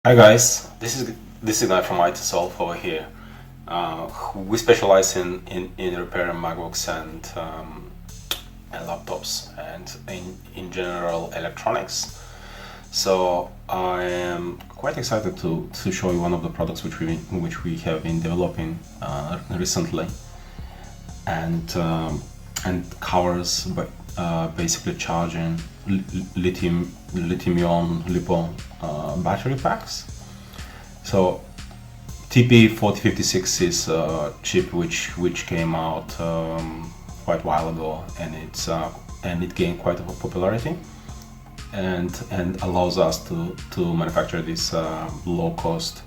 Hi guys, this is guy from IT Solve over here. We specialize in repairing MacBooks and laptops and in general electronics. So I am quite excited to show you one of the products which we have been developing recently, and covers basically charging lithium-ion LiPo battery packs. So TP4056 is a chip which came out quite a while ago, and it gained quite a popularity, and allows us to manufacture this low cost,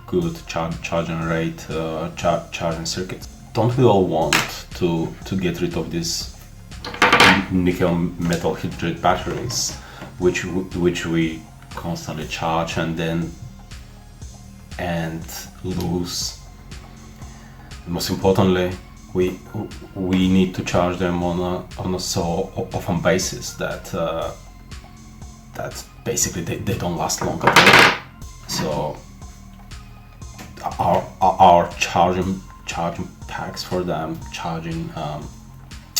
good charging rate charging circuits. Don't we all want to get rid of these nickel metal hydride batteries which we constantly charge and lose? Most importantly, we need to charge them on a so often basis that basically they don't last long at all. So our charging packs for them,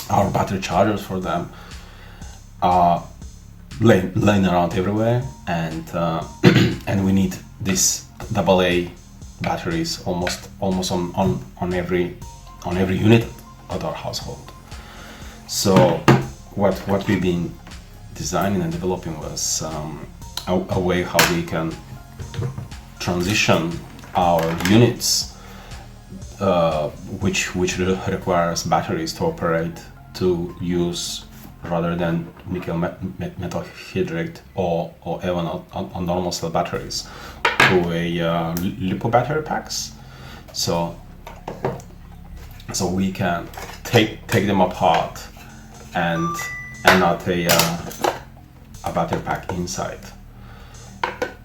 our battery chargers for them are laying around everywhere, and and we need these AA batteries almost on every unit of our household. So what we've been designing and developing was a way how we can transition our units which requires batteries to operate, to use rather than nickel metal hydride or even on normal cell batteries, to a LiPo battery packs. So we can take them apart and add a battery pack inside,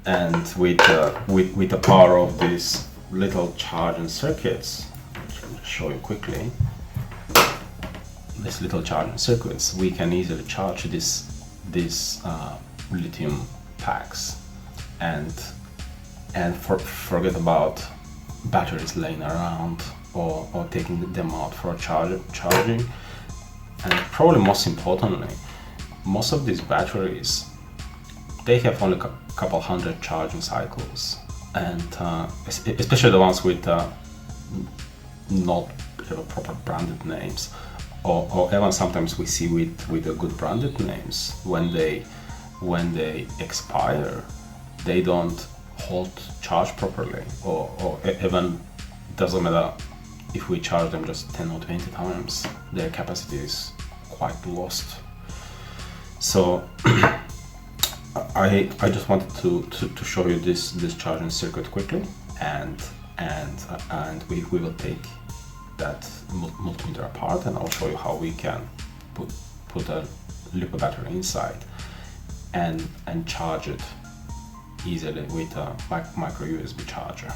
and with the power of these little charging circuits, which I'll show you quickly. These little charging circuits, we can easily charge these lithium packs and forget about batteries laying around or taking them out for charging. And probably most importantly, most of these batteries, they have only a couple hundred charging cycles, and especially the ones with not proper branded names, or even sometimes we see with the good branded names, when they expire, they don't hold charge properly, or even doesn't matter if we charge them just 10 or 20 times, their capacity is quite lost. So I just wanted to show you this charging circuit quickly, and we will take that multimeter apart, and I'll show you how we can put a LiPo battery inside and charge it easily with a micro USB charger.